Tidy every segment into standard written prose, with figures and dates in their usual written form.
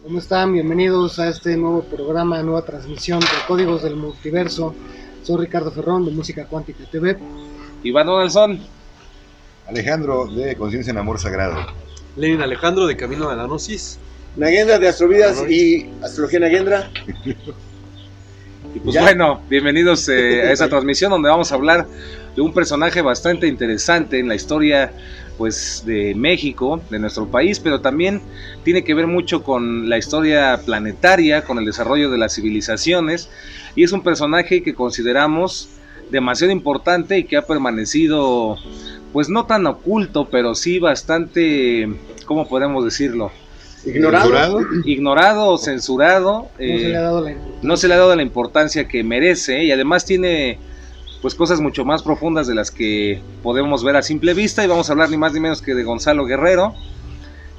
¿Cómo están? Bienvenidos a este nuevo programa, nueva transmisión de Códigos del Multiverso. Soy Ricardo Ferrón de Música Cuántica TV. Iván Donaldson. Alejandro de Conciencia en Amor Sagrado. Lenin Alejandro de Camino a la Gnosis. Nagendra de Astrovidas y Astrología Nagendra. Y pues bueno, bienvenidos a esa transmisión donde vamos a hablar de un personaje bastante interesante en la historia pues de México, de nuestro país, pero también tiene que ver mucho con la historia planetaria, con el desarrollo de las civilizaciones, y es un personaje que consideramos demasiado importante y que ha permanecido pues no tan oculto, pero sí bastante, ¿cómo podemos decirlo? Ignorado o censurado. No se le ha dado la importancia que merece, y además tiene pues cosas mucho más profundas de las que podemos ver a simple vista, y vamos a hablar ni más ni menos que de Gonzalo Guerrero.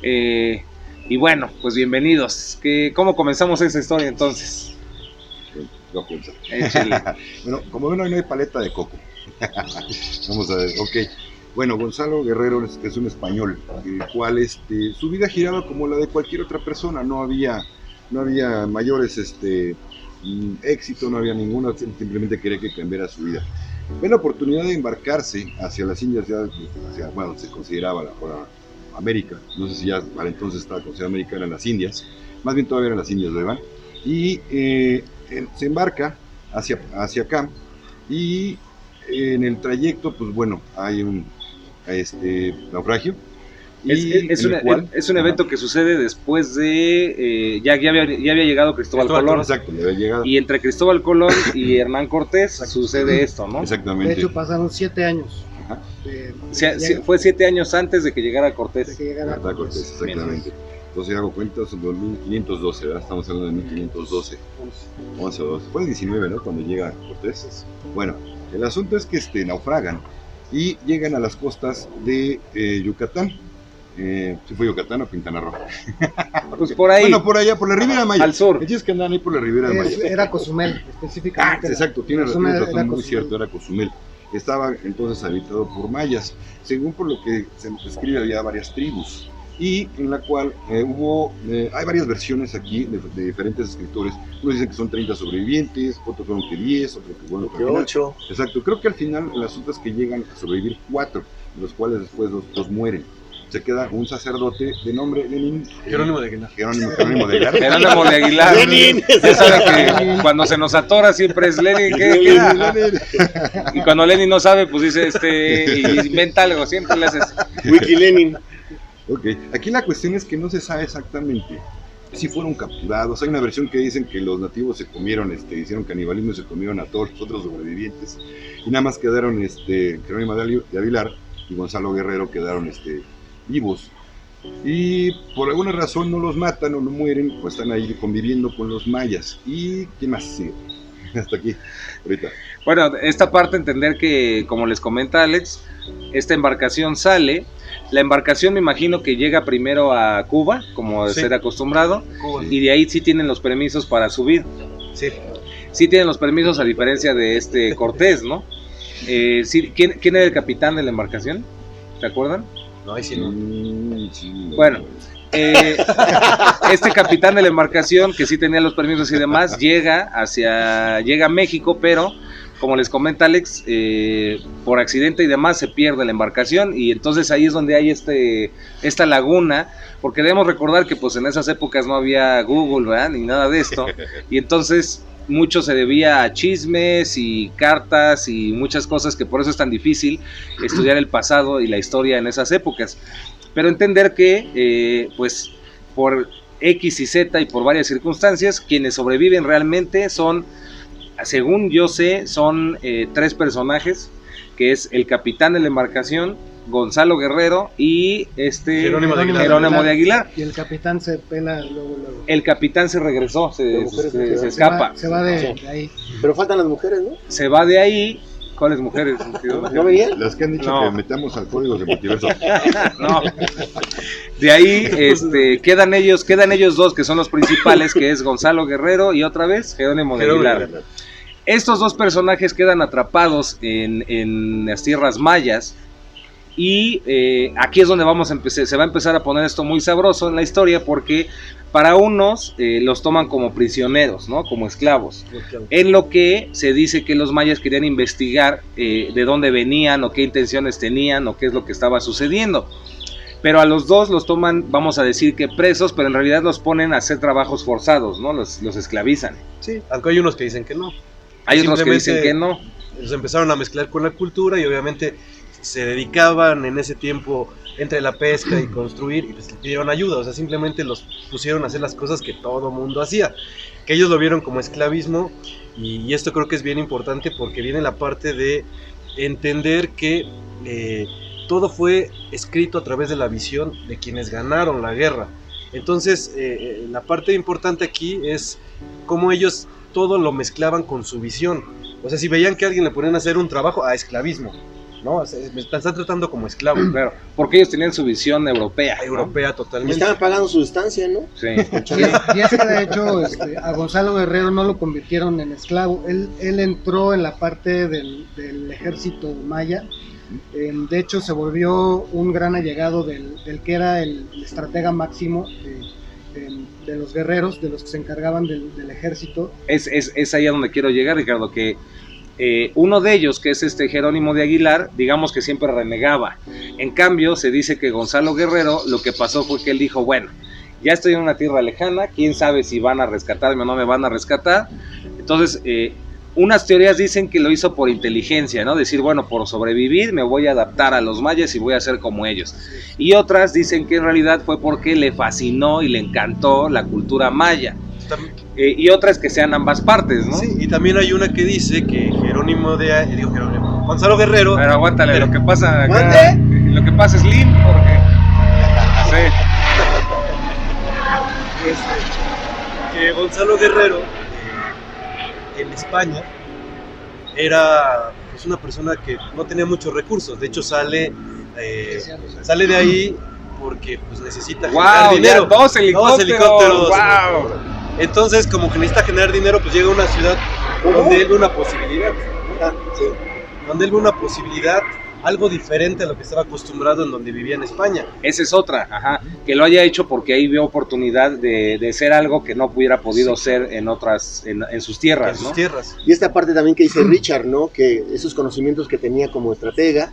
Y bueno, pues bienvenidos. ¿Cómo comenzamos esa historia entonces? Bueno, como ven, hoy no hay paleta de coco. Vamos a ver, ok. Bueno, Gonzalo Guerrero es un español, el cual su vida giraba como la de cualquier otra persona. No había mayores éxito, no había ninguna, simplemente quería que cambiara su vida. Ve la oportunidad de embarcarse hacia las Indias, bueno, se consideraba ahora América, no sé si ya para entonces estaba considerada América, eran las Indias, más bien todavía eran las Indias, ¿verdad? Y se embarca hacia acá, y en el trayecto, pues bueno, hay un naufragio. Es un evento que sucede después de ya había llegado Cristóbal Colón. Exacto, ya había llegado. Y entre Cristóbal Colón y Hernán Cortés sucede esto, ¿no? Exactamente. De hecho, pasaron 7 años. Fue 7 años antes de que llegara Cortés. Cortés, exactamente. Entonces hago cuenta, son 1512, ¿verdad? Estamos hablando de 1512. 11 o 12. Fue el 19, ¿no? Cuando llega Cortés. Bueno, el asunto es que naufragan y llegan a las costas de Yucatán. ¿Sí fue Yucatán o Quintana Roo? Pues por ahí. Bueno, por allá, por la Ribera Maya. Al sur. Es que andan ahí por la Ribera Maya. Era Cozumel, específicamente. Exacto, tiene razón, muy cierto, era Cozumel. Estaba entonces habitado por mayas. Según por lo que se escribe, había varias tribus, y en la cual hay varias versiones aquí de diferentes escritores. Unos dicen que son 30 sobrevivientes, otros fueron que 10, otros que bueno, que 8. Exacto, creo que al final el asunto es que llegan a sobrevivir 4, de los cuales después dos mueren. Se queda un sacerdote de nombre Lenin. Jerónimo de Aguilar. Jerónimo de Aguilar. Jerónimo de Aguilar. Lenin. Ya sabe que cuando se nos atora siempre es Lenin. Lenin. Y cuando Lenin no sabe, pues dice y inventa algo, siempre le haces. Wiki Lenin. Ok, aquí la cuestión es que no se sabe exactamente si fueron capturados. Hay una versión que dicen que los nativos se comieron, hicieron canibalismo y se comieron a todos los otros sobrevivientes, y nada más quedaron Jerónimo de Aguilar y Gonzalo Guerrero quedaron vivos, y por alguna razón no los matan o no mueren, pues están ahí conviviendo con los mayas. ¿Y quién más sigue? Hasta aquí, ahorita. Bueno, esta parte, entender que, como les comenta Alex, esta embarcación sale. La embarcación me imagino que llega primero a Cuba, como de ser acostumbrado, Cuba. Y de ahí sí tienen los permisos para subir. Sí tienen los permisos, a diferencia de Cortés, ¿no? ¿Quién era el capitán de la embarcación? ¿Se acuerdan? No, ahí sí no. Sí. Bueno, este capitán de la embarcación, que sí tenía los permisos y demás, llega a México, pero como les comenta Alex, por accidente y demás se pierde la embarcación, y entonces ahí es donde hay esta laguna, porque debemos recordar que pues en esas épocas no había Google, ¿verdad? Ni nada de esto, y entonces mucho se debía a chismes y cartas y muchas cosas, que por eso es tan difícil estudiar el pasado y la historia en esas épocas, pero entender que pues por X y Z y por varias circunstancias, quienes sobreviven realmente son, según yo sé, son 3 personajes, que es el capitán de la embarcación, Gonzalo Guerrero y Jerónimo de Aguilar. Y el capitán se pela luego. El capitán se regresó, se escapa. Se va de ahí. Pero faltan las mujeres, ¿no? Se va de ahí. ¿Cuáles mujeres? ¿No venían? Las que han dicho que metamos al código de multiverso. No. De ahí quedan ellos dos, que son los principales, que es Gonzalo Guerrero y otra vez Jerónimo de Aguilar. Estos dos personajes quedan atrapados en las tierras mayas, Y aquí es donde se va a empezar a poner esto muy sabroso en la historia, porque para unos los toman como prisioneros, ¿no? Como esclavos. En lo que se dice que los mayas querían investigar de dónde venían o qué intenciones tenían o qué es lo que estaba sucediendo. Pero a los dos los toman, vamos a decir que presos, pero en realidad los ponen a hacer trabajos forzados, ¿no? Los esclavizan. Sí, aunque hay unos que dicen que no. Hay otros que dicen que no. Los empezaron a mezclar con la cultura y obviamente se dedicaban en ese tiempo entre la pesca y construir, y pues le pidieron ayuda, o sea, simplemente los pusieron a hacer las cosas que todo mundo hacía, que ellos lo vieron como esclavismo, y esto creo que es bien importante porque viene la parte de entender que todo fue escrito a través de la visión de quienes ganaron la guerra. Entonces la parte importante aquí es cómo ellos todo lo mezclaban con su visión. O sea, si veían que a alguien le ponían a hacer un trabajo, esclavismo, ¿no? O sea, me están tratando como esclavo. Claro, porque ellos tenían su visión europea, ¿no? Europea Y totalmente. estaban pagando su estancia, ¿no? Sí. Y es que de hecho a Gonzalo Guerrero no lo convirtieron en esclavo, él entró en la parte del ejército maya. De hecho se volvió un gran allegado del que era el estratega máximo de los guerreros, de los que se encargaban del ejército. Es ahí a donde quiero llegar, Ricardo, que uno de ellos, que es Jerónimo de Aguilar, digamos que siempre renegaba. En cambio, se dice que Gonzalo Guerrero, lo que pasó fue que él dijo, bueno, ya estoy en una tierra lejana, quién sabe si van a rescatarme o no me van a rescatar. Entonces, unas teorías dicen que lo hizo por inteligencia, ¿no? Decir, bueno, por sobrevivir me voy a adaptar a los mayas y voy a ser como ellos. Y otras dicen que en realidad fue porque le fascinó y le encantó la cultura maya. Y otras que sean ambas partes, ¿no? Sí, y también hay una que dice que Gonzalo Guerrero. Pero aguántale, pero, lo que pasa acá, ¿mande? lo que pasa es Slim, porque sí. Que Gonzalo Guerrero en España era pues, una persona que no tenía muchos recursos. De hecho sale de ahí porque pues necesita generar Wow, dinero. ya dos helicópteros. Wow. Entonces, como que necesita generar dinero, pues llega a una ciudad donde él ve una posibilidad. Sí. Donde él ve una posibilidad, algo diferente a lo que estaba acostumbrado en donde vivía en España. Esa es otra, que lo haya hecho porque ahí vio oportunidad de ser algo que no hubiera podido ser en otras, en sus tierras, En ¿no? sus tierras. Y esta parte también que dice Richard, ¿no? Que esos conocimientos que tenía como estratega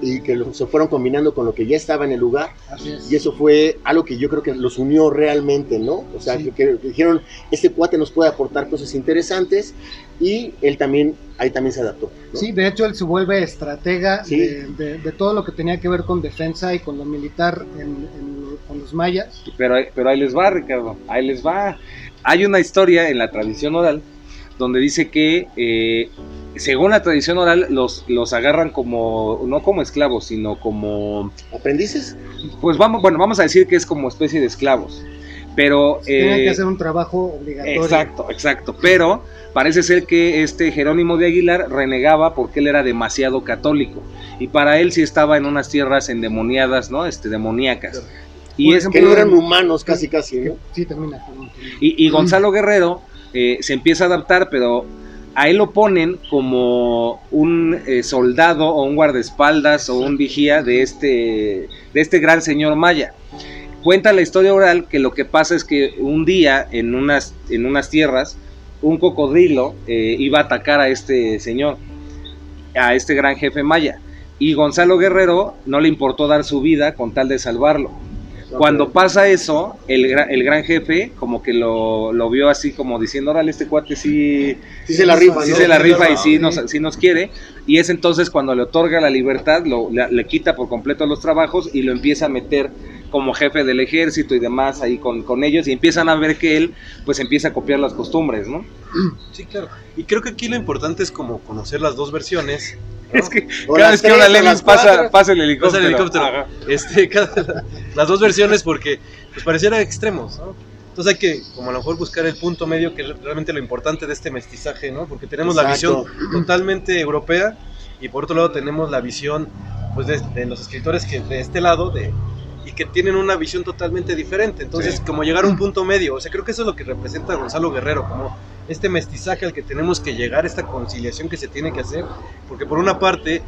y que se fueron combinando con lo que ya estaba en el lugar, Así es. y eso fue algo que yo creo que los unió realmente, ¿no? O sea, Sí. que dijeron, este cuate nos puede aportar cosas interesantes, y él también, ahí también se adaptó, ¿no? Sí, de hecho él se vuelve estratega Sí. de todo lo que tenía que ver con defensa y con lo militar con los mayas. Pero ahí les va, Ricardo, ahí les va. Hay una historia en la tradición oral donde dice que según la tradición oral los agarran como, no como esclavos, sino como, ¿Aprendices? pues vamos a decir que es como especie de esclavos. Pero Tenían que hacer un trabajo obligatorio. Exacto, pero parece ser que Jerónimo de Aguilar renegaba porque él era demasiado católico y para él sí estaba en unas tierras endemoniadas, ¿no? Demoníacas. Y Por es ejemplo, Que no eran humanos casi, ¿no? Sí, termina. Perdón. y Gonzalo Guerrero se empieza a adaptar, pero a él lo ponen como un soldado o un guardaespaldas o un vigía de este gran señor maya. Cuenta la historia oral que lo que pasa es que un día en unas tierras un cocodrilo iba a atacar a este señor, a este gran jefe maya, y Gonzalo Guerrero no le importó dar su vida con tal de salvarlo. Cuando pasa eso, el gran jefe como que lo vio así como diciendo, órale, este cuate sí Sí se la rifa, sí ¿no? se la rifa y sí nos quiere, y es entonces cuando le otorga la libertad, le quita por completo los trabajos y lo empieza a meter como jefe del ejército y demás ahí con ellos, y empiezan a ver que él pues empieza a copiar las costumbres, ¿no? Sí, claro. Y creo que aquí lo importante es como conocer las dos versiones. ¿no? Es que O cada las vez que una tres, o Lenin las cuatro. pasa el helicóptero. Pasa el helicóptero. Ajá. Las dos versiones porque pues parecieran extremos, ¿no? Entonces hay que como a lo mejor buscar el punto medio, que es realmente lo importante de este mestizaje, ¿no? Porque tenemos la Exacto. visión totalmente europea y por otro lado tenemos la visión pues de los escritores que de este lado y que tienen una visión totalmente diferente. Entonces, Sí. como llegar a un punto medio, o sea, creo que eso es lo que representa a Gonzalo Guerrero, como este mestizaje al que tenemos que llegar, esta conciliación que se tiene que hacer, porque por una parte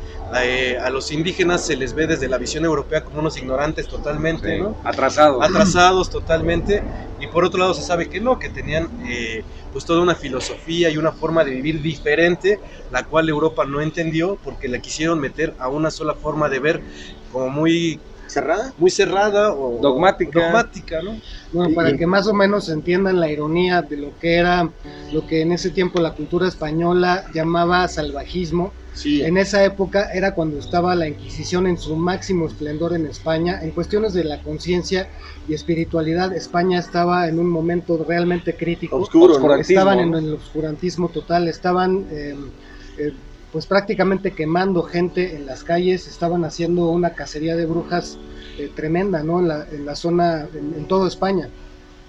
a los indígenas se les ve desde la visión europea como unos ignorantes totalmente, Sí, ¿no? atrasados Totalmente, y por otro lado se sabe que no, que tenían pues toda una filosofía y una forma de vivir diferente, la cual Europa no entendió porque la quisieron meter a una sola forma de ver como muy cerrada o dogmática, ¿no? Bueno, para que más o menos entiendan la ironía de lo que era, lo que en ese tiempo la cultura española llamaba salvajismo. Sí. En esa época era cuando estaba la Inquisición en su máximo esplendor en España. En cuestiones de la conciencia y espiritualidad, España estaba en un momento realmente crítico. Oscuro, ¿no? Estaban en el oscurantismo total, estaban pues prácticamente quemando gente en las calles, estaban haciendo una cacería de brujas tremenda, ¿no? En la zona, en toda España.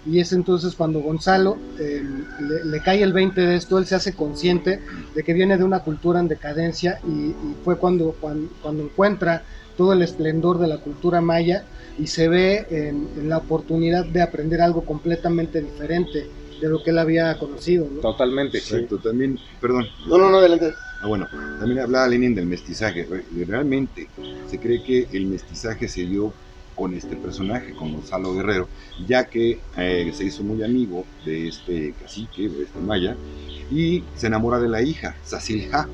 Y es entonces cuando Gonzalo le cae el 20 de esto, él se hace consciente de que viene de una cultura en decadencia y fue cuando encuentra todo el esplendor de la cultura maya y se ve en la oportunidad de aprender algo completamente diferente de lo que él había conocido, ¿no? Totalmente. Exacto, también, perdón. No, adelante. Bueno, también hablaba Lenin del mestizaje. Realmente se cree que el mestizaje se dio con este personaje, con Gonzalo Guerrero, ya que se hizo muy amigo de este cacique, de este maya, y se enamora de la hija, Sacilja,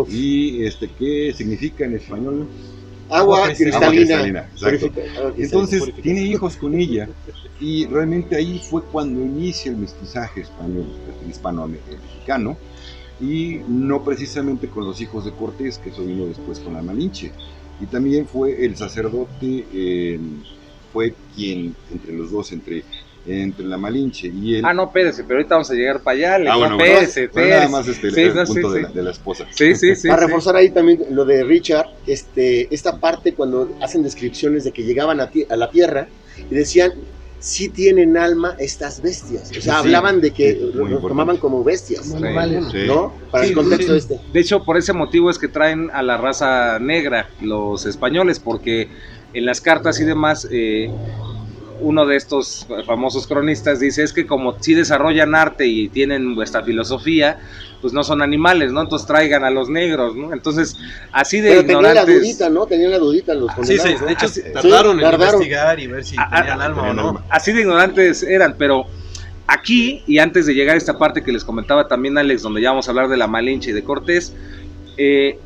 y ¿qué significa en español? Agua cristalina. Exacto. Entonces tiene hijos con ella, y realmente ahí fue cuando inicia el mestizaje español, hispano-mexicano, y no precisamente con los hijos de Cortés, que eso vino después con la Malinche. Y también fue el sacerdote, fue quien, entre los dos, entre la Malinche y él. No, espérese, pero ahorita vamos a llegar para allá. Espérese. Nada más el punto de la esposa. Sí. Para reforzar ahí también lo de Richard, esta parte cuando hacen descripciones de que llegaban a la tierra y decían, sí tienen alma estas bestias. O sea, hablaban de que los tomaban como bestias, como animales, ¿no? Para el contexto De hecho, por ese motivo es que traen a la raza negra los españoles, porque en las cartas y demás, uno de estos famosos cronistas dice, es que como sí desarrollan arte y tienen esta filosofía, pues no son animales, ¿no? Entonces traigan a los negros, ¿no? Entonces, así de pero ignorantes... Tenían la dudita los condenados, sí, de hecho tardaron en investigar y ver si tenían alma o no. Así de ignorantes eran, pero aquí, y antes de llegar a esta parte que les comentaba también Alex, donde ya vamos a hablar de la Malinche y de Cortés,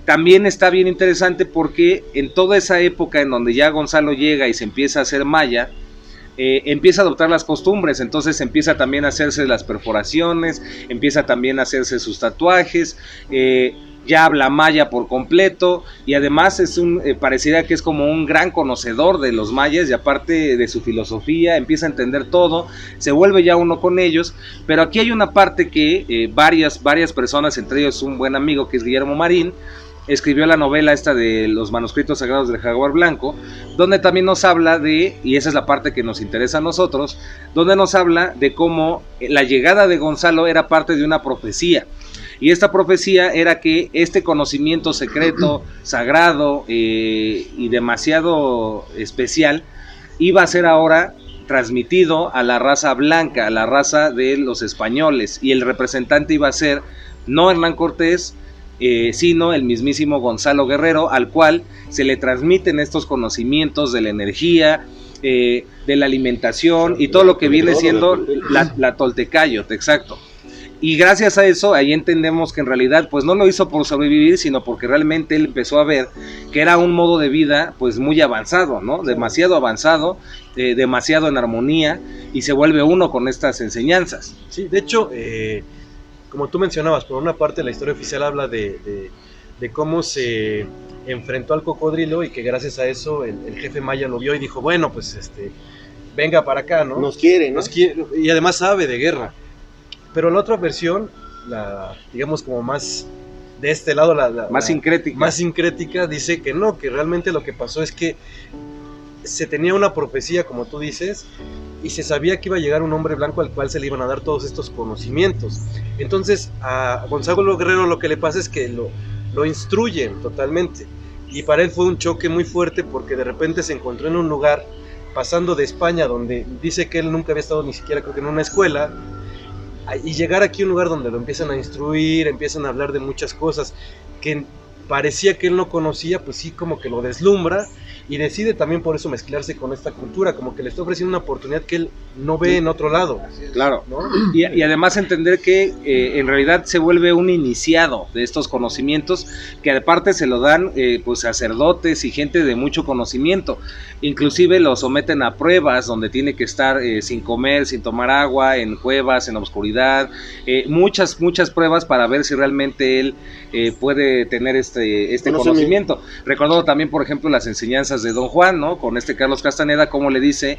también está bien interesante porque en toda esa época en donde ya Gonzalo llega y se empieza a hacer maya, empieza a adoptar las costumbres, entonces empieza también a hacerse las perforaciones, empieza también a hacerse sus tatuajes, ya habla maya por completo y además pareciera que es como un gran conocedor de los mayas y aparte de su filosofía, empieza a entender todo, se vuelve ya uno con ellos, pero aquí hay una parte que varias personas, entre ellos un buen amigo que es Guillermo Marín, escribió la novela esta de los manuscritos sagrados del Jaguar Blanco, donde también nos habla de, y esa es la parte que nos interesa a nosotros, donde nos habla de cómo la llegada de Gonzalo era parte de una profecía, y esta profecía era que este conocimiento secreto, sagrado y demasiado especial, iba a ser ahora transmitido a la raza blanca, a la raza de los españoles, y el representante iba a ser no Hernán Cortés, sino el mismísimo Gonzalo Guerrero, al cual se le transmiten estos conocimientos de la energía, de la alimentación y todo lo que viene siendo la Toltecayot, exacto. Y gracias a eso, ahí entendemos que en realidad pues no lo hizo por sobrevivir, sino porque realmente él empezó a ver que era un modo de vida pues muy avanzado, ¿no? Demasiado avanzado, demasiado en armonía, y se vuelve uno con estas enseñanzas. Sí, de hecho, como tú mencionabas, por una parte la historia oficial habla de cómo se enfrentó al cocodrilo y que gracias a eso el jefe maya lo vio y dijo, bueno, pues venga para acá, ¿no? Nos quiere, ¿no? Nos quiere, y además sabe de guerra. Pero la otra versión, digamos como más de este lado, más sincrética, dice que no, que realmente lo que pasó es que se tenía una profecía, como tú dices, y se sabía que iba a llegar un hombre blanco al cual se le iban a dar todos estos conocimientos. Entonces a Gonzalo Guerrero lo que le pasa es que lo instruyen totalmente, y para él fue un choque muy fuerte porque de repente se encontró en un lugar pasando de España, donde dice que él nunca había estado ni siquiera creo que en una escuela, y llegar aquí a un lugar donde lo empiezan a instruir, empiezan a hablar de muchas cosas que parecía que él no conocía, pues sí, como que lo deslumbra y decide también por eso mezclarse con esta cultura, como que le está ofreciendo una oportunidad que él no ve en otro lado. Claro, ¿no? y además entender que en realidad se vuelve un iniciado de estos conocimientos, que aparte se lo dan pues sacerdotes y gente de mucho conocimiento, inclusive lo someten a pruebas donde tiene que estar sin comer, sin tomar agua, en cuevas, en oscuridad, muchas pruebas para ver si realmente él puede tener este conocimiento. Recordando también, por ejemplo, las enseñanzas de Don Juan, ¿no? Con Carlos Castaneda, como le dice,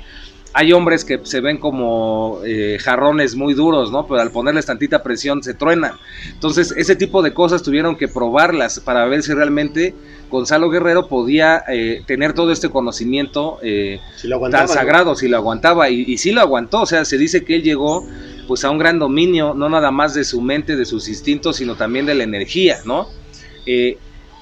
hay hombres que se ven como jarrones muy duros, ¿no? Pero al ponerles tantita presión se truenan. Entonces, ese tipo de cosas tuvieron que probarlas para ver si realmente Gonzalo Guerrero podía tener todo este conocimiento si lo aguantaba, tan sagrado, ¿no? Si lo aguantaba, y sí lo aguantó. O sea, se dice que él llegó pues a un gran dominio, no nada más de su mente, de sus instintos, sino también de la energía, ¿no?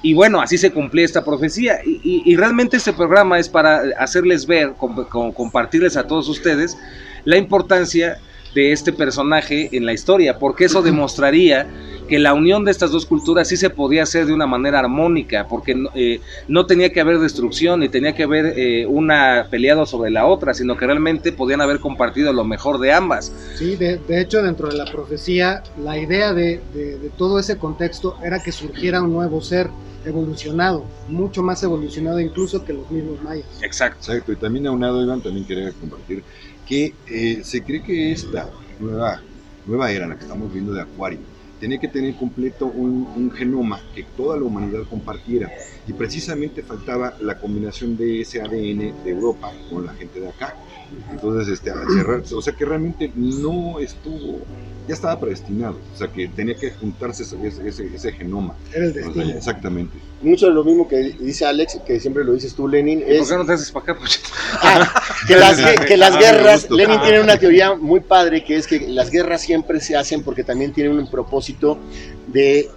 Y bueno, así se cumplía esta profecía, y realmente este programa es para hacerles ver, compartirles a todos ustedes la importancia de este personaje en la historia, porque eso demostraría que la unión de estas dos culturas sí se podía hacer de una manera armónica, porque no tenía que haber destrucción, ni tenía que haber una peleado sobre la otra, sino que realmente podían haber compartido lo mejor de ambas. Sí, de hecho, dentro de la profecía, la idea de todo ese contexto era que surgiera un nuevo ser evolucionado, mucho más evolucionado incluso que los mismos mayas. Exacto. Y también aunado, Iván, también quería compartir que se cree que esta nueva era en la que estamos viendo de Acuario tenía que tener completo un genoma que toda la humanidad compartiera, y precisamente faltaba la combinación de ese ADN de Europa con la gente de acá. Entonces, o sea que realmente no estuvo, ya estaba predestinado, o sea que tenía que juntarse ese genoma. Era el destino. O sea, exactamente. Mucho de lo mismo que dice Alex, que siempre lo dices tú, Lenin, es... ¿Por qué no te haces para acá, Pochito? que las guerras, gusto. Lenin tiene una teoría muy padre, que es que las guerras siempre se hacen porque también tienen un propósito de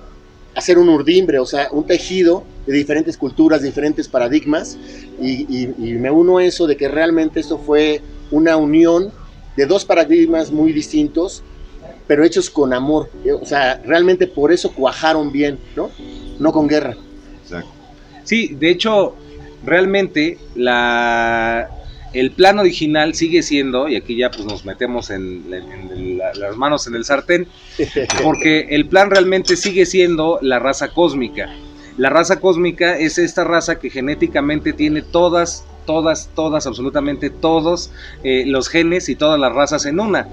hacer un urdimbre, o sea, un tejido de diferentes culturas, diferentes paradigmas, y me uno a eso de que realmente esto fue una unión de dos paradigmas muy distintos, pero hechos con amor, o sea, realmente por eso cuajaron bien, ¿no? No con guerra. Exacto. Sí, de hecho, realmente el plan original sigue siendo, y aquí ya pues nos metemos las manos en el sartén, porque el plan realmente sigue siendo la raza cósmica. La raza cósmica es esta raza que genéticamente tiene todas, absolutamente todos los genes y todas las razas en una.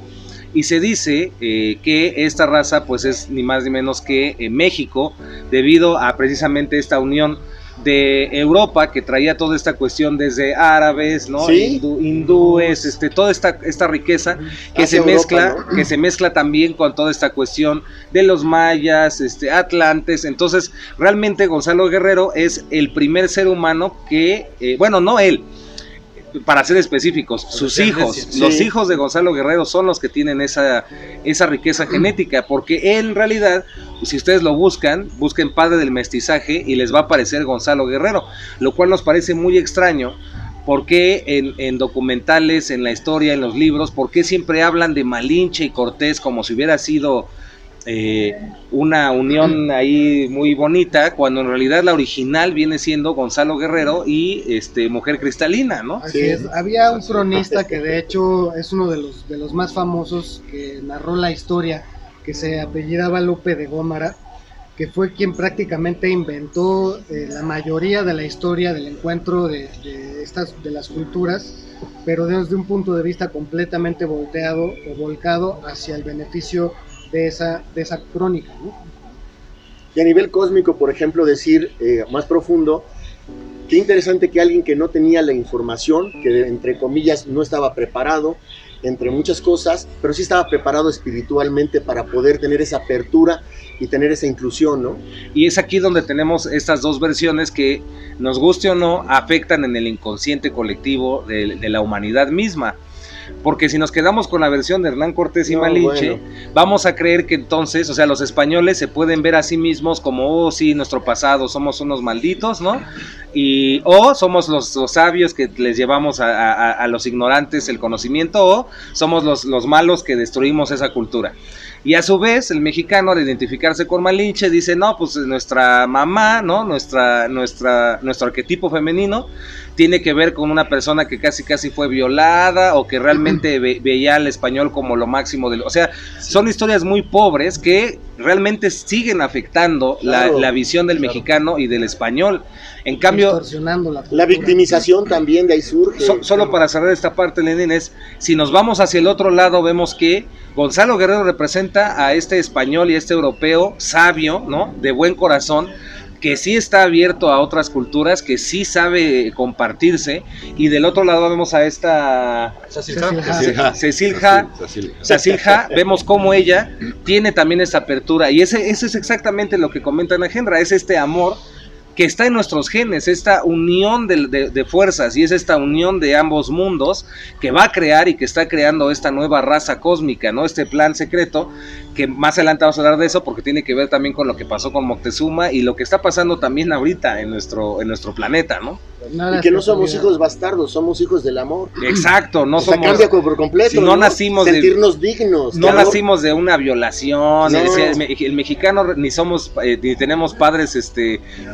Y se dice que esta raza pues es ni más ni menos que México, debido a precisamente esta unión de Europa, que traía toda esta cuestión desde árabes, ¿no? ¿Sí? Hindúes, toda esta riqueza que se Europa, mezcla, ¿no? que se mezcla también con toda esta cuestión de los mayas, atlantes. Entonces, realmente Gonzalo Guerrero es el primer ser humano que, bueno, no él, para ser específicos, sus hijos, sí. los hijos de Gonzalo Guerrero son los que tienen esa riqueza genética, porque él, en realidad, si ustedes lo busquen padre del mestizaje y les va a aparecer Gonzalo Guerrero, lo cual nos parece muy extraño, porque en documentales, en la historia, en los libros, ¿por qué siempre hablan de Malinche y Cortés como si hubiera sido una unión ahí muy bonita, cuando en realidad la original viene siendo Gonzalo Guerrero y Mujer Cristalina, ¿no? Así es. Había un cronista que de hecho es uno de los más famosos, que narró la historia, que se apellidaba Lope de Gómara, que fue quien prácticamente inventó la mayoría de la historia del encuentro de las culturas, pero desde un punto de vista completamente volteado o volcado hacia el beneficio de esa crónica, ¿no? Y a nivel cósmico, por ejemplo, decir más profundo, qué interesante que alguien que no tenía la información, que entre comillas no estaba preparado, entre muchas cosas, pero sí estaba preparado espiritualmente para poder tener esa apertura y tener esa inclusión, ¿no? Y es aquí donde tenemos estas dos versiones que, nos guste o no, afectan en el inconsciente colectivo de la humanidad misma. porque si nos quedamos con la versión de Hernán Cortés y No, Malinche, bueno. vamos a creer que entonces, o sea, los españoles se pueden ver a sí mismos como, oh, sí, nuestro pasado, somos unos malditos, ¿no? O somos los sabios que les llevamos a los ignorantes el conocimiento, o somos los malos que destruimos esa cultura. Y a su vez, el mexicano, al identificarse con Malinche, dice, no, pues nuestra mamá, ¿no? Nuestro arquetipo femenino tiene que ver con una persona que casi fue violada, o que realmente veía al español como lo máximo de lo... O sea, son historias muy pobres que realmente siguen afectando Claro, la visión del mexicano y del español. En cambio, Distorsionando la La cultura. victimización también de ahí surge. solo para cerrar esta parte, Lenin, es, si nos vamos hacia el otro lado, vemos que Gonzalo Guerrero representa a este español y a este europeo sabio, ¿no? De buen corazón, que sí está abierto a otras culturas, que sí sabe compartirse, y del otro lado vemos a esta Cecilja, vemos cómo ella tiene también esa apertura, y ese es exactamente lo que comenta Nagendra, es este amor que está en nuestros genes, esta unión de fuerzas, y es esta unión de ambos mundos que va a crear y que está creando esta nueva raza cósmica, ¿no? Este plan secreto, que más adelante vamos a hablar de eso, porque tiene que ver también con lo que pasó con Moctezuma y lo que está pasando también ahorita en nuestro planeta, ¿no? Nada Y que no es somos casualidad. hijos bastardos, somos hijos del amor. Exacto, no O sea, somos... cambia por completo. si no nacimos de- sentirnos dignos. No de amor. nacimos de una violación, No. el mexicano ni somos, ni tenemos padres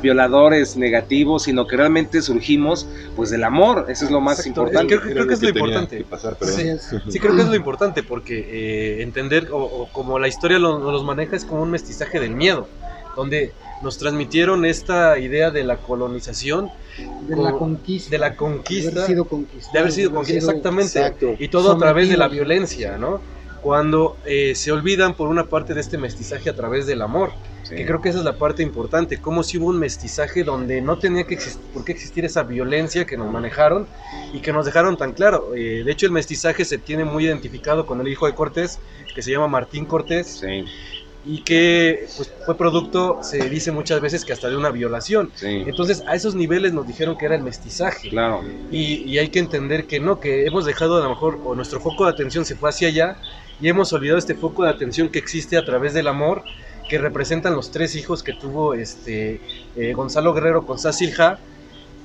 violadores negativos, sino que realmente surgimos pues del amor, eso es lo más Exacto, importante. creo que es lo importante. Así es. Sí, creo que es lo importante, porque entender, o como la historia los maneja, es como un mestizaje del miedo, donde nos transmitieron esta idea de la colonización, De como- la conquista. de la conquista, De haber sido conquistado. de haber sido conquista, exactamente, Exacto. y todo a través de la sometidos. violencia, ¿no? Cuando se olvidan por una parte de este mestizaje a través del amor, Sí. que creo que esa es la parte importante, como si hubo un mestizaje donde no tenía que por qué existir esa violencia que nos manejaron y que nos dejaron tan claro. De hecho, el mestizaje se tiene muy identificado con el hijo de Cortés, que se llama Martín Cortés, Sí, y que pues, fue producto, se dice muchas veces, que hasta de una violación. sí, Entonces, a esos niveles nos dijeron que era el mestizaje. claro. Y hay que entender que no, que hemos dejado a lo mejor, o nuestro foco de atención se fue hacia allá, y hemos olvidado este foco de atención que existe a través del amor, que representan los 3 hijos que tuvo Gonzalo Guerrero con Cecilja,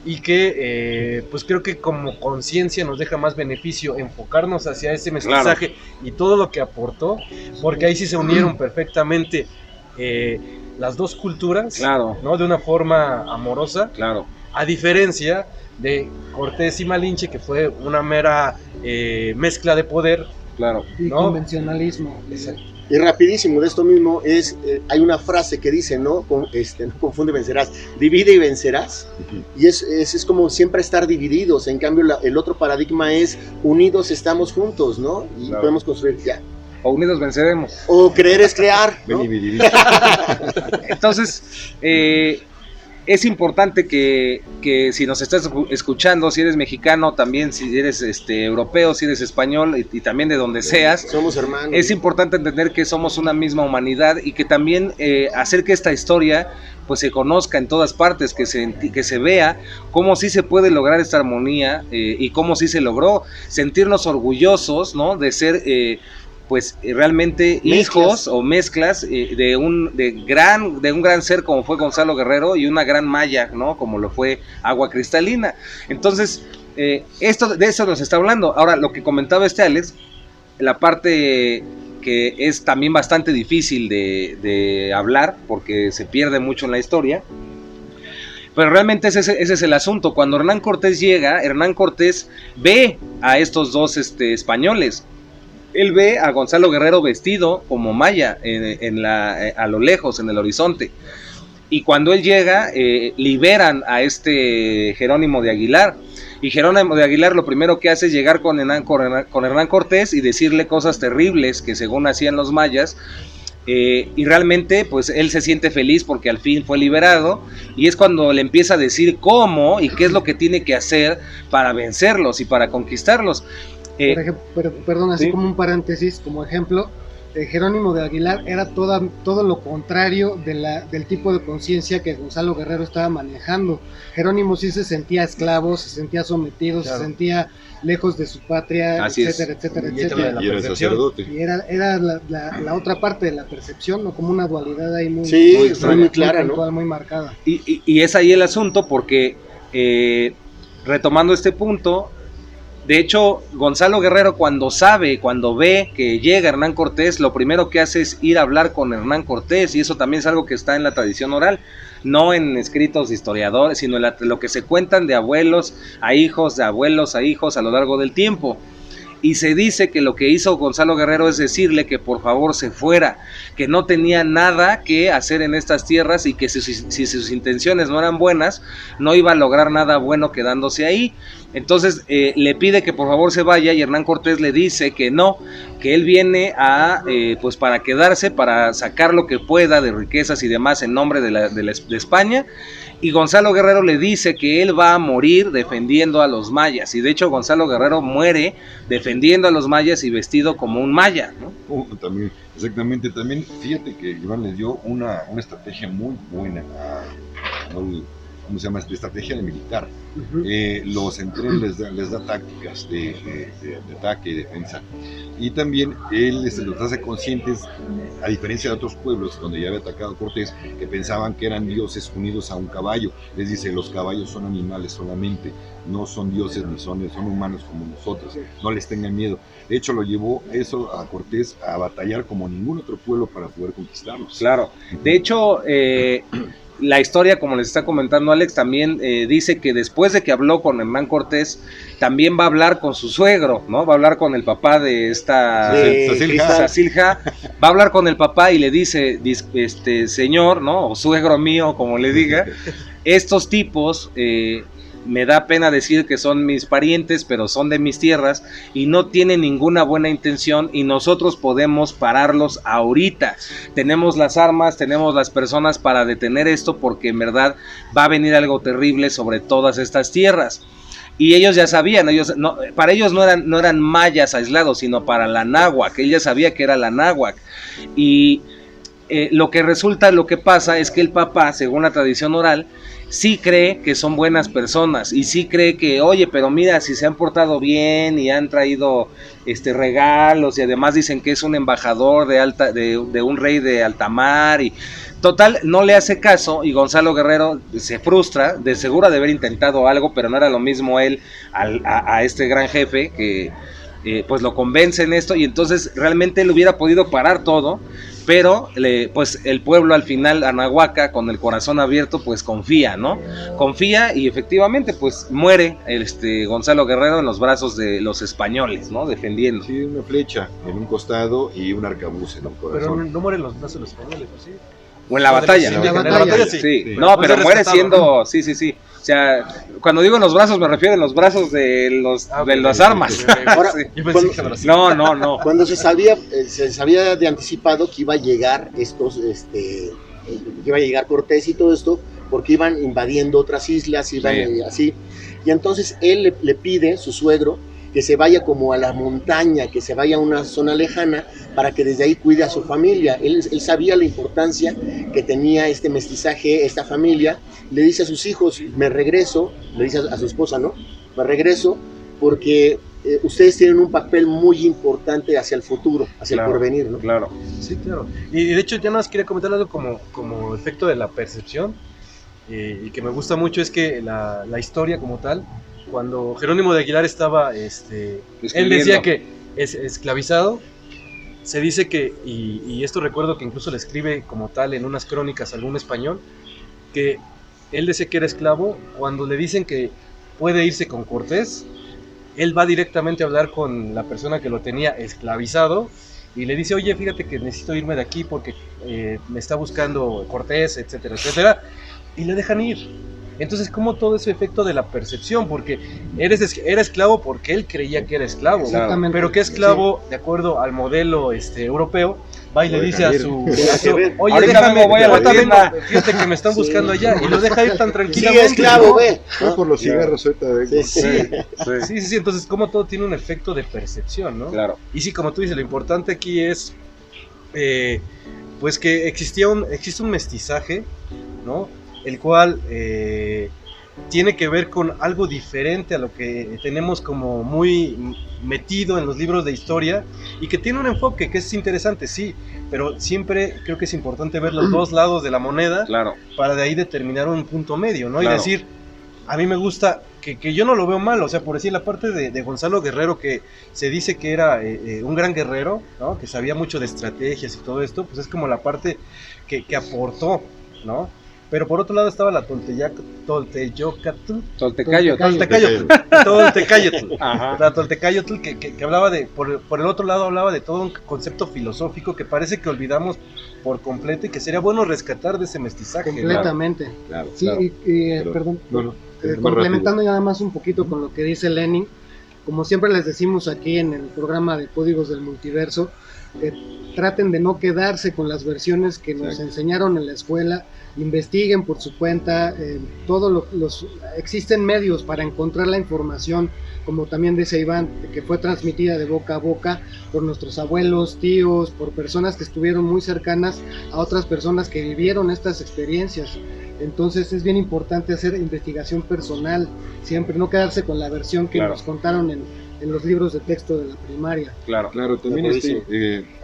y que pues creo que como conciencia nos deja más beneficio enfocarnos hacia ese mestizaje y todo lo que aportó, porque ahí sí se unieron perfectamente las dos culturas, Claro. ¿no? De una forma amorosa, Claro, a diferencia de Cortés y Malinche, que fue una mera mezcla de poder. claro. Y ¿no? convencionalismo. Y rapidísimo, de esto mismo hay una frase que dice, ¿no? No confunde, vencerás, divide y vencerás. Y es como siempre estar divididos. En cambio, el otro paradigma es unidos estamos juntos, ¿no? Y Claro. podemos construir ya. O unidos venceremos. O creer es crear, ¿no? Ven y viví. Entonces, es importante que si nos estás escuchando, si eres mexicano, también si eres europeo, si eres español y también de donde seas, Somos hermanos. es importante entender que somos una misma humanidad y que también hacer que esta historia pues se conozca en todas partes, que se vea cómo sí se puede lograr esta armonía y cómo sí se logró, sentirnos orgullosos, ¿no? De ser pues realmente Mezclas. hijos o mezclas de un gran ser como fue Gonzalo Guerrero y una gran maya, ¿no? Como lo fue Agua Cristalina. Entonces, de eso nos está hablando. Ahora, lo que comentaba Alex, la parte que es también bastante difícil de hablar porque se pierde mucho en la historia. Pero realmente ese es el asunto. Cuando Hernán Cortés llega, Hernán Cortés ve a estos dos españoles. Él ve a Gonzalo Guerrero vestido como maya a lo lejos, en el horizonte. Y cuando él llega, liberan a Jerónimo de Aguilar. Y Jerónimo de Aguilar lo primero que hace es llegar con Hernán Cortés y decirle cosas terribles que según hacían los mayas. Y realmente pues él se siente feliz porque al fin fue liberado, y es cuando le empieza a decir cómo y qué es lo que tiene que hacer para vencerlos y para conquistarlos. Por ejemplo, perdón, así sí. como un paréntesis, como ejemplo, Jerónimo de Aguilar era todo lo contrario del tipo de conciencia que Gonzalo Guerrero estaba manejando. Jerónimo sí se sentía esclavo, se sentía sometido, claro, se sentía lejos de su patria, Así etcétera, es. etcétera, Y etcétera. Y era sacerdote. Y era la otra parte de la percepción, ¿no? Como una dualidad ahí muy, Sí, muy muy, muy clara, ¿no? puntual, muy marcada. Y es ahí el asunto porque, retomando este punto, de hecho, Gonzalo Guerrero cuando ve que llega Hernán Cortés, lo primero que hace es ir a hablar con Hernán Cortés, y eso también es algo que está en la tradición oral, no en escritos de historiadores, sino en lo que se cuentan de abuelos a hijos, de abuelos a hijos a lo largo del tiempo. Y se dice que lo que hizo Gonzalo Guerrero es decirle que por favor se fuera, que no tenía nada que hacer en estas tierras y que si sus intenciones no eran buenas, no iba a lograr nada bueno quedándose ahí. Entonces le pide que por favor se vaya y Hernán Cortés le dice que no, que él viene pues para quedarse, para sacar lo que pueda de riquezas y demás en nombre de España. Y Gonzalo Guerrero le dice que él va a morir defendiendo a los mayas. Y de hecho Gonzalo Guerrero muere defendiendo a los mayas y vestido como un maya, ¿no? También, exactamente, también fíjate que Iván le dio una estrategia muy buena ¿cómo se llama? De estrategia de militar. Uh-huh. Los entrenos les da tácticas de ataque y defensa. Y también él los hace conscientes, a diferencia de otros pueblos donde ya había atacado Cortés, que pensaban que eran dioses unidos a un caballo. Les dice, los caballos son animales solamente, no son dioses ni son humanos como nosotros, no les tengan miedo. De hecho, lo llevó eso a Cortés a batallar como ningún otro pueblo para poder conquistarlos. Claro, de hecho, la historia, como les está comentando Alex, también dice que después de que habló con Hernán Cortés, también va a hablar con su suegro, ¿no? Va a hablar con el papá de esta Sacilja, va a hablar con el papá y le dice, señor, ¿no? O suegro mío, como le diga, estos tipos, me da pena decir que son mis parientes, pero son de mis tierras y no tienen ninguna buena intención y nosotros podemos pararlos ahorita. Tenemos las armas, tenemos las personas para detener esto porque en verdad va a venir algo terrible sobre todas estas tierras. Y ellos ya sabían, para ellos no eran mayas aislados, sino para la náhuac, él ya sabía que era la náhuac. Y lo que pasa es que el papá, según la tradición oral, sí cree que son buenas personas y sí cree que, oye, pero mira, si se han portado bien y han traído regalos y además dicen que es un embajador de un rey de alta mar y total, no le hace caso y Gonzalo Guerrero se frustra, de seguro de haber intentado algo, pero no era lo mismo él a este gran jefe que pues lo convence en esto y entonces realmente él hubiera podido parar todo, pero pues el pueblo al final, Anahuaca, con el corazón abierto, pues confía, ¿no? Confía y efectivamente pues muere Gonzalo Guerrero en los brazos de los españoles, ¿no? Defendiendo. Sí, una flecha en un costado y un arcabuz en el corazón. Pero no mueren los brazos de los españoles, ¿sí? O en la batalla. En la batalla, sí. No, pero muere siendo, sí. O sea, cuando digo en los brazos me refiero en los brazos de las armas. Ahora, sí. No. Cuando se sabía de anticipado que iba a llegar que iba a llegar Cortés y todo esto, porque iban invadiendo otras islas, así. Y entonces él le pide, su suegro, que se vaya como a la montaña, que se vaya a una zona lejana para que desde ahí cuide a su familia. Él sabía la importancia que tenía este mestizaje, esta familia. Le dice a sus hijos, me regreso, le dice a su esposa, ¿no? Me regreso porque ustedes tienen un papel muy importante hacia el futuro, hacia el porvenir, ¿no? Claro. Sí, claro. Y de hecho, ya nada más quería comentar algo como efecto de la percepción, y que me gusta mucho, es que la historia como tal, cuando Jerónimo de Aguilar estaba, él decía que es esclavizado, se dice que, y esto recuerdo que incluso le escribe como tal en unas crónicas algún español, que él decía que era esclavo, cuando le dicen que puede irse con Cortés, él va directamente a hablar con la persona que lo tenía esclavizado, y le dice, oye, fíjate que necesito irme de aquí porque me está buscando Cortés, etcétera, etcétera, y le dejan ir. Entonces, como todo ese efecto de la percepción, porque era esclavo porque él creía que era esclavo, pero que esclavo, sí, de acuerdo al modelo europeo, va y le dice a su oye, déjame, voy a la tienda, fíjate que me están buscando allá, y lo deja ir tan tranquilamente. Sí, esclavo, ve. No por los cigarros ahorita. Sí, entonces como todo tiene un efecto de percepción, ¿no? Claro. Y sí, como tú dices, lo importante aquí es pues que existe un mestizaje, ¿no? El cual tiene que ver con algo diferente a lo que tenemos como muy metido en los libros de historia, y que tiene un enfoque que es interesante, sí, pero siempre creo que es importante ver los dos lados de la moneda, Claro, para de ahí determinar un punto medio, ¿no? Claro. Y decir, a mí me gusta, que yo no lo veo mal, o sea, por decir la parte de Gonzalo Guerrero, que se dice que era un gran guerrero, ¿no? Que sabía mucho de estrategias y todo esto, pues es como la parte que aportó, ¿no? Pero por otro lado estaba la Tolteyocatl, Ajá. la Toltecayotl, que hablaba de, por el otro lado hablaba de todo un concepto filosófico que parece que olvidamos por completo, y que sería bueno rescatar de ese mestizaje, ¿no? Completamente. Claro, Sí, claro. perdón. No, es más Complementando nada más un poquito con lo que dice Lenin, como siempre les decimos aquí en el programa de Códigos del Multiverso, traten de no quedarse con las versiones que nos Exacto. enseñaron en la escuela, investiguen por su cuenta, existen medios para encontrar la información, como también dice Iván, que fue transmitida de boca a boca por nuestros abuelos, tíos, por personas que estuvieron muy cercanas a otras personas que vivieron estas experiencias. Entonces es bien importante hacer investigación personal, siempre no quedarse con la versión que Claro. nos contaron en los libros de texto de la primaria. Claro. Claro, también Buenísimo.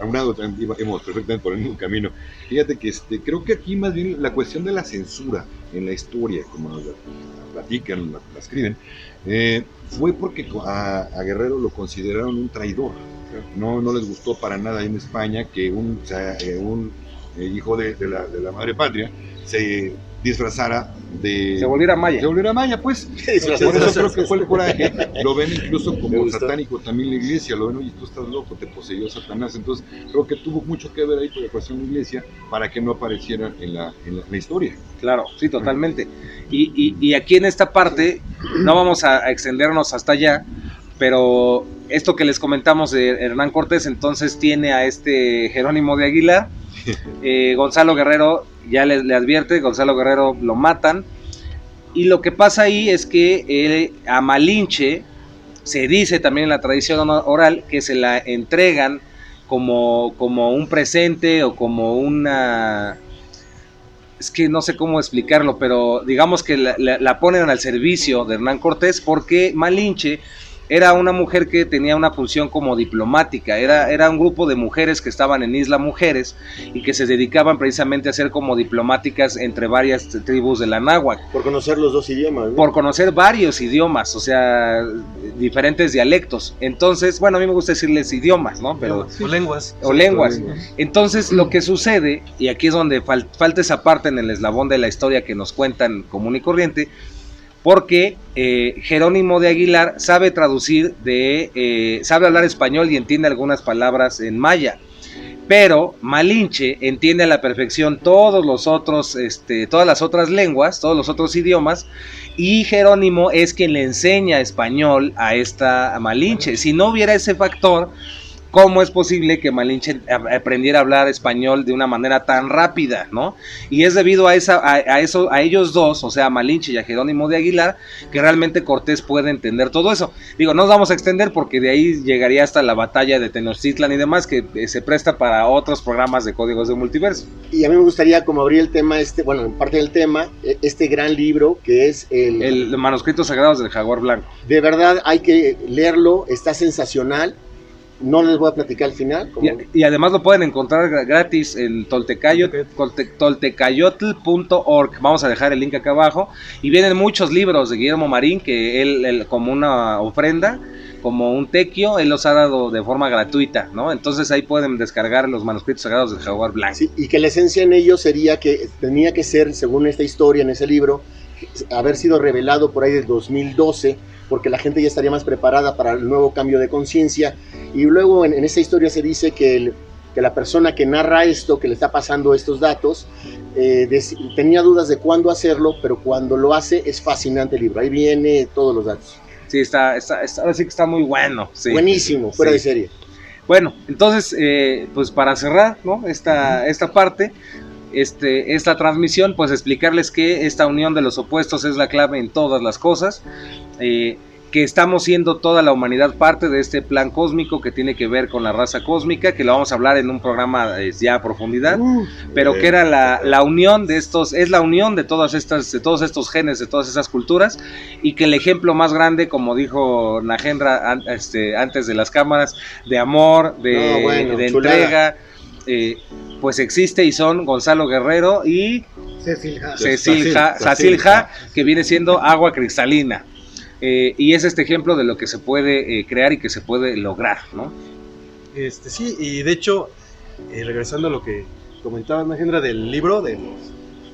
aunado, íbamos perfectamente por el mismo camino. Fíjate que creo que aquí más bien la cuestión de la censura en la historia, como la platican, la escriben, fue porque a Guerrero lo consideraron un traidor. No les gustó para nada en España que un hijo de la madre patria se disfrazara de... Se volviera maya. Se volviera maya, pues. Por eso creo que fue el coraje. Lo ven incluso Me como gustó. satánico también la iglesia. Lo ven, oye, tú estás loco, te poseyó Satanás. Entonces, creo que tuvo mucho que ver ahí con la cuestión de la iglesia para que no apareciera en la historia. Claro, sí, totalmente. Y aquí en esta parte, no vamos a extendernos hasta allá, pero esto que les comentamos de Hernán Cortés, entonces tiene a este Jerónimo de Aguilar, Gonzalo Guerrero ya le advierte, Gonzalo Guerrero lo matan, y lo que pasa ahí es que a Malinche, se dice también en la tradición oral, que se la entregan como un presente o como una... Es que no sé cómo explicarlo, pero digamos que la ponen al servicio de Hernán Cortés, porque Malinche era una mujer que tenía una función como diplomática, era un grupo de mujeres que estaban en Isla Mujeres y que se dedicaban precisamente a ser como diplomáticas entre varias tribus de la náhuatl, Por conocer los dos idiomas, ¿no? por conocer varios idiomas, o sea, diferentes dialectos. Entonces, bueno, a mí me gusta decirles idiomas, ¿no? Pero O lenguas. o lenguas. Entonces, lo que sucede, y aquí es donde falta esa parte en el eslabón de la historia que nos cuentan común y corriente, porque Jerónimo de Aguilar sabe traducir, sabe hablar español y entiende algunas palabras en maya, pero Malinche entiende a la perfección todos los otros, todas las otras lenguas, todos los otros idiomas, y Jerónimo es quien le enseña español a Malinche. Si no hubiera ese factor, ¿cómo es posible que Malinche aprendiera a hablar español de una manera tan rápida, ¿no? Y es debido a ellos dos, o sea, a Malinche y a Jerónimo de Aguilar, que realmente Cortés puede entender todo eso. Digo, no nos vamos a extender porque de ahí llegaría hasta la batalla de Tenochtitlan y demás, que se presta para otros programas de Códigos de Multiverso. Y a mí me gustaría como abrir el tema, bueno, en parte del tema, este gran libro que es El Manuscritos Sagrados del Jaguar Blanco. De verdad hay que leerlo, está sensacional. No les voy a platicar al final. Y además lo pueden encontrar gratis en toltecayotl.org. Vamos a dejar el link acá abajo. Y vienen muchos libros de Guillermo Marín que él como una ofrenda, como un tequio, él los ha dado de forma gratuita, ¿no? Entonces ahí pueden descargar los manuscritos sagrados del Jaguar Blanco. Sí, y que la esencia en ellos sería que tenía que ser, según esta historia en ese libro, haber sido revelado por ahí del 2012, porque la gente ya estaría más preparada para el nuevo cambio de conciencia. Y luego en esa historia se dice que la persona que narra esto, que le está pasando estos datos, tenía dudas de cuándo hacerlo, pero cuando lo hace es fascinante el libro. Ahí viene todos los datos. Sí, ahora sí que está muy bueno. Sí. Buenísimo, fuera Sí. de serie. Bueno, entonces, pues para cerrar, ¿no? esta parte, esta transmisión, pues explicarles que esta unión de los opuestos es la clave en todas las cosas. que estamos siendo toda la humanidad parte de este plan cósmico que tiene que ver con la raza cósmica, que lo vamos a hablar en un programa ya a profundidad, pero que era la unión de estos, es la unión de todos estos genes, de todas esas culturas, y que el ejemplo más grande, como dijo Nagendra antes de las cámaras, de amor, de entrega, pues existe, y son Gonzalo Guerrero y Cecil Ja, que viene siendo agua cristalina. Y es este ejemplo de lo que se puede crear y que se puede lograr, ¿no? Sí, y de hecho, regresando a lo que comentaba Nagendra del libro,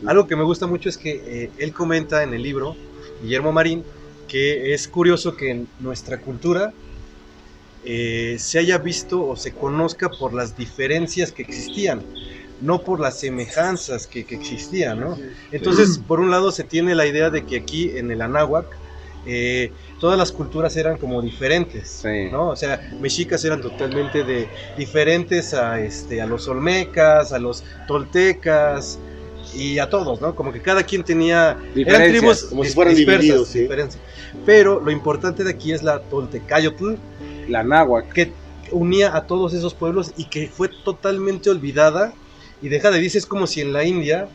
algo que me gusta mucho es que él comenta en el libro, Guillermo Marín, que es curioso que en nuestra cultura se haya visto o se conozca por las diferencias que existían, no por las semejanzas que existían, ¿no? Entonces, por un lado se tiene la idea de que aquí en el Anáhuac todas las culturas eran como diferentes, ¿no? O sea, mexicas eran totalmente diferentes a los olmecas, a los toltecas y a todos, ¿no? Como que cada quien tenía, eran tribus como si fueran divididos, ¿sí? Pero lo importante de aquí es la Toltecayotl, la náhuatl, que unía a todos esos pueblos y que fue totalmente olvidada y deja de decir, es como si en la India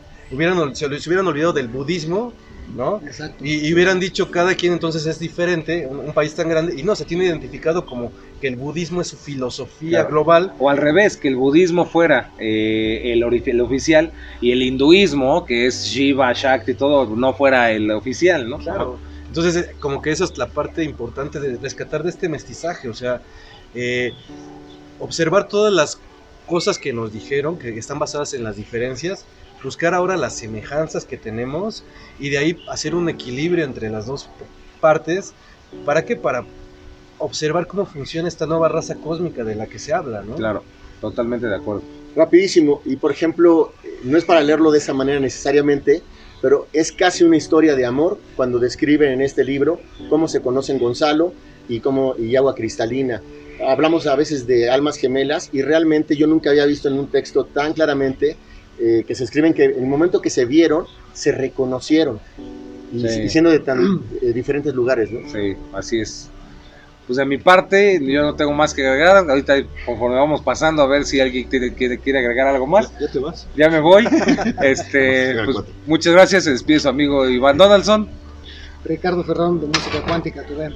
se les hubieran olvidado del budismo, ¿no? Exacto. Y hubieran dicho cada quien entonces es diferente, un país tan grande, y no, se tiene identificado como que el budismo es su filosofía global. O al revés, que el budismo fuera el oficial y el hinduismo, que es Shiva, Shakti, todo, no fuera el oficial, ¿no? Claro. Entonces, como que eso es la parte importante de rescatar de este mestizaje, o sea, observar todas las cosas que nos dijeron, que están basadas en las diferencias, buscar ahora las semejanzas que tenemos y de ahí hacer un equilibrio entre las dos partes. ¿Para qué? Para observar cómo funciona esta nueva raza cósmica de la que se habla, ¿no? Claro, totalmente de acuerdo. Rapidísimo, y por ejemplo, no es para leerlo de esa manera necesariamente, pero es casi una historia de amor cuando describen en este libro cómo se conocen Gonzalo y agua cristalina. Hablamos a veces de almas gemelas y realmente yo nunca había visto en un texto tan claramente que se escriben que en el momento que se vieron, se reconocieron, y siendo de tan diferentes lugares, ¿no? Sí, así es. Pues de mi parte, yo no tengo más que agregar. Ahorita, conforme vamos pasando, a ver si alguien quiere agregar algo más. ¿Ya te vas? Ya me voy. Pues, muchas gracias. Se despide su amigo Iván Donaldson. Ricardo Ferrón, de Música Cuántica, que ven.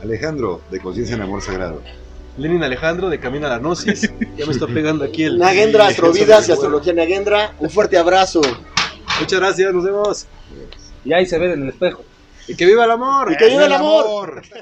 Alejandro, de Conciencia en Amor Sagrado. Lenin Alejandro, de Camino a la Gnosis. Ya me está pegando aquí el... Nagendra, Astrovidas y Astrología Nagendra. Un fuerte abrazo. Muchas gracias, nos vemos. Y ahí se ve en el espejo. ¡Y que viva el amor! ¡Y que viva el amor!